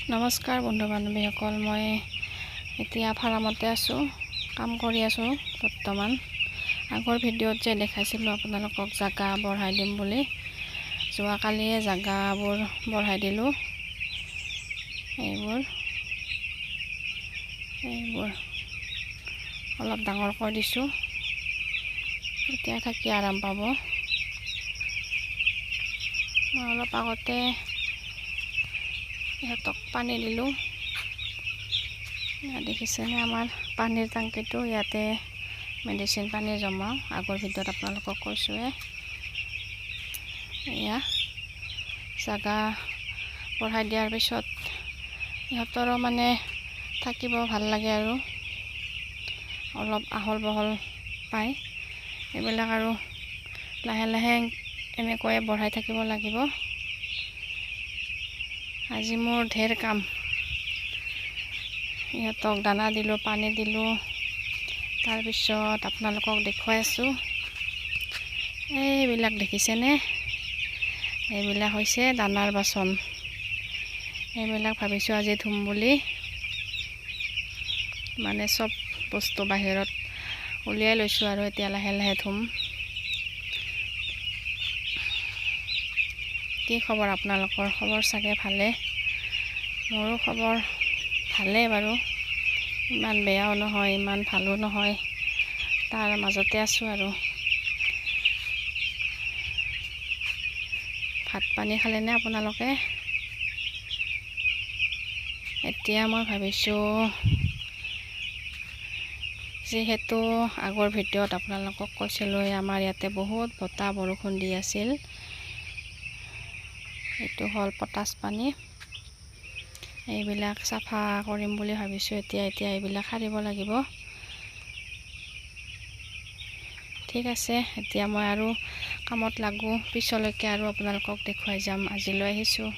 নমস্কাৰ বন্ধু বান্ধৱীসকল, মই এতিয়া ফাৰ্মতে আছোঁ, কাম কৰি আছোঁ বৰ্তমান। আগৰ ভিডিঅ'ত যে দেখাইছিলোঁ আপোনালোকক জাগা বঢ়াই দিম বুলি, যোৱাকালিয়ে জাগাবোৰ বঢ়াই দিলোঁ। এইবোৰ অলপ ডাঙৰ কৰি দিছোঁ, এতিয়া থাকি আৰাম পাব। মই অলপ আগতে ইহঁতক পানী দিলোঁ। দেখিছেনে আমাৰ পানীৰ টাংকিটো, ইয়াতে মেডিচিন পানী জমাওঁ। আগৰ ভিডিঅ'ত আপোনালোকক কৈছোঁৱে। এয়া জাগা বঢ়াই দিয়াৰ পিছত ইহঁতৰো মানে থাকিব ভাল লাগে আৰু অলপ আহল বহল পায়। এইবিলাক আৰু লাহে লাহে এনেকৈয়ে বঢ়াই থাকিব লাগিব। আজি মোৰ ঢেৰ কাম। ইহঁতক দানা দিলোঁ, পানী দিলোঁ, তাৰপিছত আপোনালোকক দেখুৱাই আছোঁ। এইবিলাক দেখিছেনে? এইবিলাক হৈছে দানাৰ বাচন। এইবিলাক ভাবিছোঁ আজি ধুম বুলি, মানে চব বস্তু বাহিৰত উলিয়াই লৈছোঁ আৰু এতিয়া লাহে লাহে ধুম। কি খবৰ আপোনালোকৰ? খবৰ চাগে ভালে। মোৰো খবৰ ভালেই বাৰু, ইমান বেয়াও নহয়, ইমান ভালো নহয়, তাৰ মাজতে আছোঁ আৰু। ভাত পানী খালেনে আপোনালোকে? এতিয়া মই ভাবিছোঁ, যিহেতু আগৰ ভিডিঅ'ত আপোনালোকক কৈছিলোঁ আমাৰ ইয়াতে বহুত বতাহ বৰষুণ দি আছিল, এইটো হ'ল পটাছ পানী। এইবিলাক চাফা কৰিম বুলি ভাবিছোঁ। এতিয়া এইবিলাক সাৰিব লাগিব। ঠিক আছে, এতিয়া মই আৰু কামত লাগোঁ। পিছলৈকে আৰু আপোনালোকক দেখুৱাই যাম। আজিলৈ আহিছোঁ।